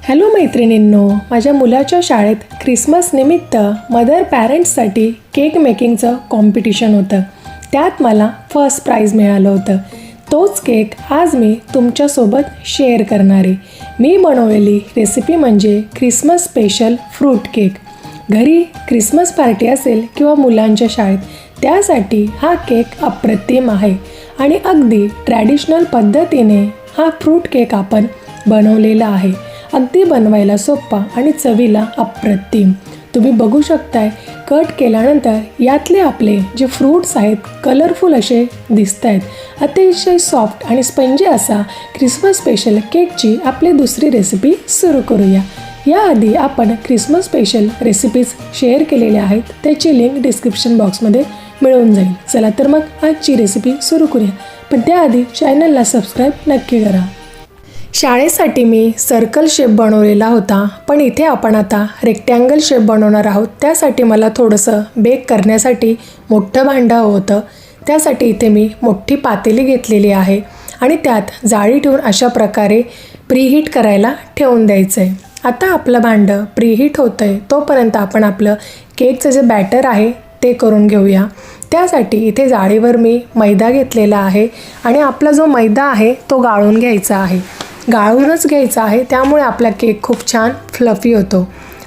Hello मैत्रिणींनो, माझ्या मुलाच्या शाळेत ख्रिसमस निमित्त मदर पॅरेंट्ससाठी केक मेकिंगचं कॉम्पिटिशन होतं. त्यात मला फर्स्ट प्राईज मिळालं होतं. तोच केक आज मी तुमच्यासोबत शेअर करणार आहे. मी बनवलेली रेसिपी म्हणजे ख्रिसमस स्पेशल फ्रूट केक. घरी ख्रिसमस पार्टी असेल किंवा मुलांच्या शाळेत, त्यासाठी हा केक अप्रतिम आहे आणि अगदी ट्रॅडिशनल पद्धतीने हा फ्रूट केक आपण बनवलेला आहे. अगदी बनवायला सोपा आणि चवीला अप्रतिम. तुम्ही बघू शकताय, कट केल्यानंतर यातले आपले जे फ्रूट्स आहेत कलरफुल असे दिसत आहेत. अतिशय सॉफ्ट आणि स्पंजी असा ख्रिसमस स्पेशल केकची आपली दुसरी रेसिपी सुरू करूया. याआधी आपण ख्रिसमस स्पेशल रेसिपीज शेअर केलेल्या आहेत, त्याची लिंक डिस्क्रिप्शन बॉक्समध्ये मिळून जाईल. चला तर मग आजची रेसिपी सुरू करूया, पण त्याआधी चॅनलला सबस्क्राईब नक्की करा. शाळेसाठी मी सर्कल शेप बनवलेला होता, पण इथे आपण आता रेक्टँगल शेप बनवणार आहोत. त्यासाठी मला थोडंसं बेक करण्यासाठी मोठं भांडं होतं. त्यासाठी इथे मी मोठी पातेली घेतलेली आहे आणि त्यात जाळी ठेवून अशा प्रकारे प्रीहीट करायला ठेवून द्यायचं आहे. आता आपलं भांडं प्रीहीट होतं आहे, तोपर्यंत आपण आपलं केकचं जे बॅटर आहे ते करून घेऊया. त्यासाठी इथे जाळीवर मी मैदा घेतलेला आहे आणि आपला जो मैदा आहे तो गाळून घ्यायचा आहे. गाळूनच घ्यायचा आहे, त्यामुळे आपला केक खूप छान फ्लफी होतो.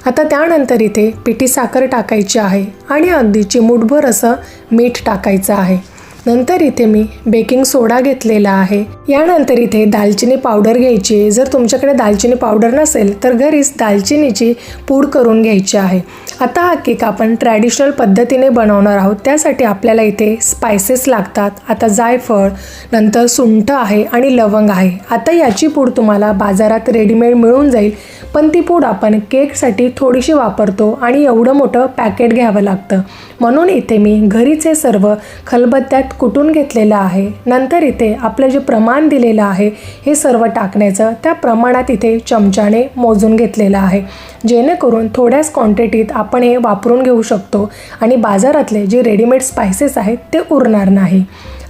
आता त्यानंतर इथे पिठी साखर टाकायची आहे आणि अगदी चिमूटभर असं मीठ टाकायचं आहे. नंतर इथे मी बेकिंग सोडा घेतलेला आहे. यानंतर इथे दालचिनी पावडर घ्यायची. जर तुमच्याकडे दालचिनी पावडर नसेल तर घरीच दालचिनीची पूड करून घ्यायची आहे. आता हा केक आपण ट्रॅडिशनल पद्धतीने बनवणार आहोत. त्यासाठी आपल्याला इथे स्पायसेस लागतात. आता जायफळ, नंतर सुंठ आहे आणि लवंग आहे. आता याची पूड तुम्हाला बाजारात रेडीमेड मिळून जाईल, पण ती पूड आपण केकसाठी थोडीशी वापरतो आणि एवढं मोठं पॅकेट घ्यावं लागतं. म्हणून इथे मी घरीच हे सर्व खलबत्त्यात कुटून घेतलेलं आहे. नंतर इथे आपलं जे प्रमाण दिलेलं आहे हे सर्व टाकण्याचं, त्या प्रमाणात इथे चमच्याने मोजून घेतलेलं आहे, जेणेकरून थोड्याच क्वांटिटीत आपण हे वापरून घेऊ शकतो आणि बाजारातले जे रेडीमेड स्पायसेस आहेत ते उरणार नाही.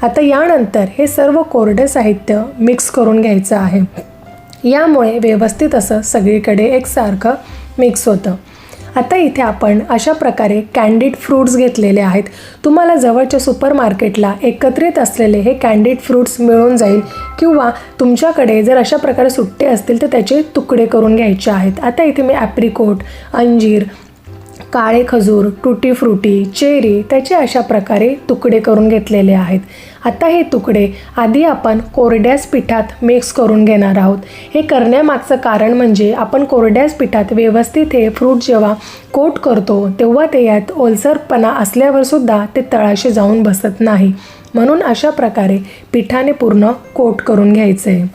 आता यानंतर हे सर्व कोरडे साहित्य मिक्स करून घ्यायचं आहे. यामुळे व्यवस्थित असं सगळीकडे एकसारखं मिक्स होतं. आता इथे आपण अशा प्रकारे कॅन्डीड फ्रूट्स घेतलेले आहेत. तुम्हाला जवळच्या सुपर मार्केटला एकत्रित असलेले हे कॅन्डीड फ्रूट्स मिळून जाईल, किंवा तुमच्याकडे जर अशा प्रकारे सुट्टे असतील तर त्याचे तुकडे करून घ्यायचे आहेत. आता इथे मी ॲप्रिकोट, अंजीर, काळे खजूर, टुटी फ्रुटी, चेरी त्याचे अशा प्रकारे तुकडे करून घेतलेले आहेत. आता हे तुकडे आधी आपण कोरड्याच पिठात मिक्स करून घेणार आहोत. हे करण्यामागचं कारण म्हणजे आपण कोरड्याच पिठात व्यवस्थित हे फ्रूट जेव्हा कोट करतो तेव्हा ते यात ओलसरपणा असल्यावर सुद्धा ते तळाशी जाऊन बसत नाही. म्हणून अशा प्रकारे पिठाने पूर्ण कोट करून घ्यायचं आहे.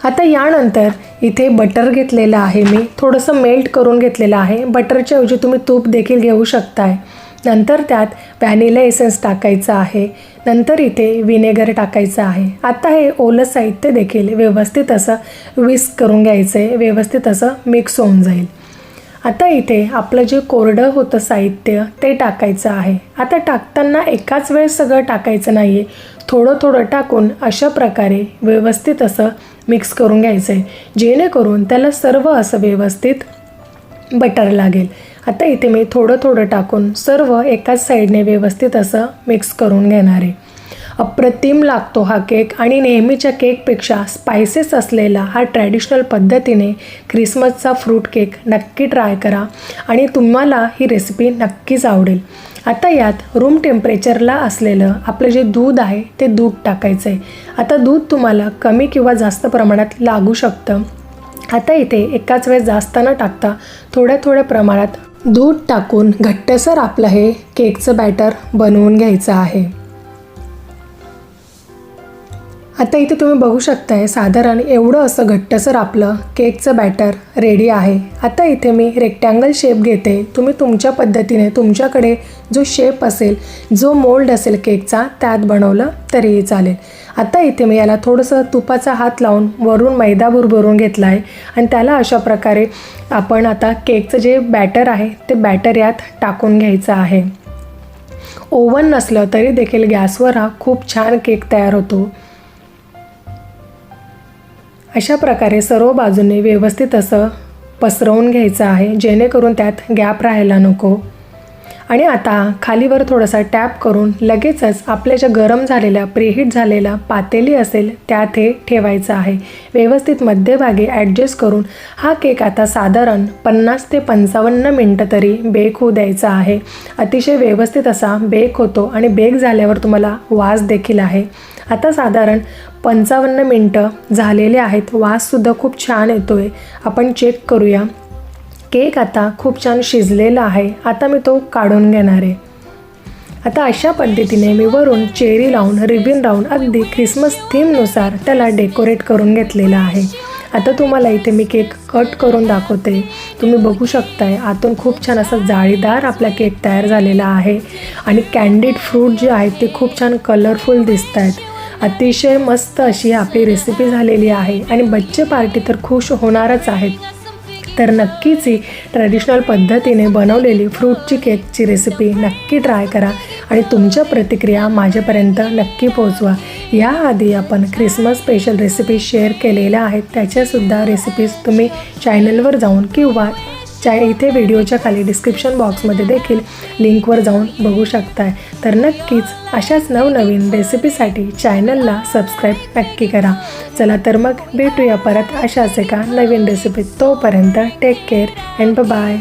आता यानंतर इथे बटर घेतलेलं आहे, मी थोडंसं मेल्ट करून घेतलेलं आहे. बटरच्या ऐवजी तुम्ही तूप देखील घेऊ शकताय. नंतर त्यात व्हॅनिला एसेन्स टाकायचं आहे. नंतर इथे विनेगर टाकायचं आहे. आता हे ओलं साहित्य देखील व्यवस्थित असं विस्क करून घ्यायचं आहे, व्यवस्थित असं मिक्स होऊन जाईल. आता इथे आपलं जे कोरडं होतं साहित्य ते टाकायचं आहे. आता टाकताना एकाच वेळेस सगळं टाकायचं नाही आहे, थोडं थोडं टाकून अशा प्रकारे व्यवस्थित असं मिक्स करून घ्यायचं आहे, जेणेकरून त्याला सर्व असं व्यवस्थित बटर लागेल. आता इथे मी थोडं थोडं टाकून सर्व एकाच साईडने व्यवस्थित असं मिक्स करून घेणार आहे. अप्रतिम लागतो हा केक आणि नेहमीच्या केकपेक्षा स्पायसेस असलेला हा ट्रॅडिशनल पद्धतीने ख्रिसमसचा फ्रूट केक नक्की ट्राय करा आणि तुम्हाला ही रेसिपी नक्कीच आवडेल. आता यात रूम टेम्परेचरला असलेलं आपलं जे दूध आहे ते दूध टाकायचं आहे. आता दूध तुम्हाला कमी किंवा जास्त प्रमाणात लागू शकतं. आता इथे एकाच वेळेस जास्त न टाकता थोड्या थोड्या प्रमाणात दूध टाकून घट्टसर आपलं हे केकचं बॅटर बनवून घ्यायचं आहे. आता इथे तुम्ही बघू शकताय, साधारण एवढं असं घट्टसर आपलं केकचं बॅटर रेडी आहे. आता इथे मी रेक्टँगल शेप घेते. तुम्ही तुमच्या पद्धतीने तुमच्याकडे जो शेप असेल, जो मोल्ड असेल केकचा, त्यात बनवलं तरीही चालेल. आता इथे मी याला थोडंसं तुपाचा हात लावून वरून मैदा भरून घेतला आहे आणि त्याला अशा प्रकारे आपण आता केकचं जे बॅटर आहे ते बॅटर यात टाकून घ्यायचं आहे. ओव्हन नसलं तरी देखील गॅसवर हा खूप छान केक तयार होतो. अशा प्रकारे सर्व बाजूने व्यवस्थित असं पसरवून घ्यायचं आहे, जेणेकरून त्यात गॅप राहायला नको. आणि आता खालीवर थोडासा टॅप करून लगेचच आपल्या ज्या गरम झालेल्या प्रीहीट झालेला पातेली असेल त्यात हे ठेवायचं आहे. व्यवस्थित मध्यभागी ॲडजस्ट करून हा केक आता साधारण 50 ते 55 मिनटं तरी बेक होऊ द्यायचा आहे. अतिशय व्यवस्थित असा बेक होतो आणि बेक झाल्यावर तुम्हाला वास देखील आहे. आता साधारण 55 मिनटं झालेले आहेत. वाससुद्धा खूप छान येतो आहे. आपण चेक करूया. केक आता खूप छान शिजलेला आहे. आता मी तो काढून घेणार आहे. आता अशा पद्धतीने मी वरून चेरी लावून रिबन लावून अगदी ख्रिसमस थीमनुसार त्याला डेकोरेट करून घेतलेलं आहे. आता तुम्हाला इथे मी केक कट करून दाखवते. तुम्ही बघू शकताय आतून खूप छान असा जाळीदार आपला केक तयार झालेला आहे आणि कॅन्डीड फ्रूट जे आहेत ते खूप छान कलरफुल दिसत आहेत. अतिशय मस्त अशी आपली रेसिपी झालेली आहे आणि बच्चे पार्टी तर खुश होणारच आहेत. तर नक्कीच ही ट्रॅडिशनल पद्धतीने बनवलेली फ्रूटची केकची रेसिपी नक्की ट्राय करा आणि तुमच्या प्रतिक्रिया माझ्यापर्यंत नक्की पोहोचवा. याआधी आपण ख्रिसमस स्पेशल रेसिपी शेअर केलेल्या आहेत, त्याच्यासुद्धा रेसिपीज तुम्ही चॅनलवर जाऊन किंवा इथे व्हिडिओच्या खाली डिस्क्रिप्शन बॉक्समध्ये देखील लिंकवर जाऊन बघू शकताय. तर नक्कीच अशाच नवनवीन रेसिपीसाठी चॅनलला सबस्क्राईब नक्की करा. चला तर मग भेटूया परत अशाच एका नवीन रेसिपीत. तोपर्यंत टेक केअर अँड बाय.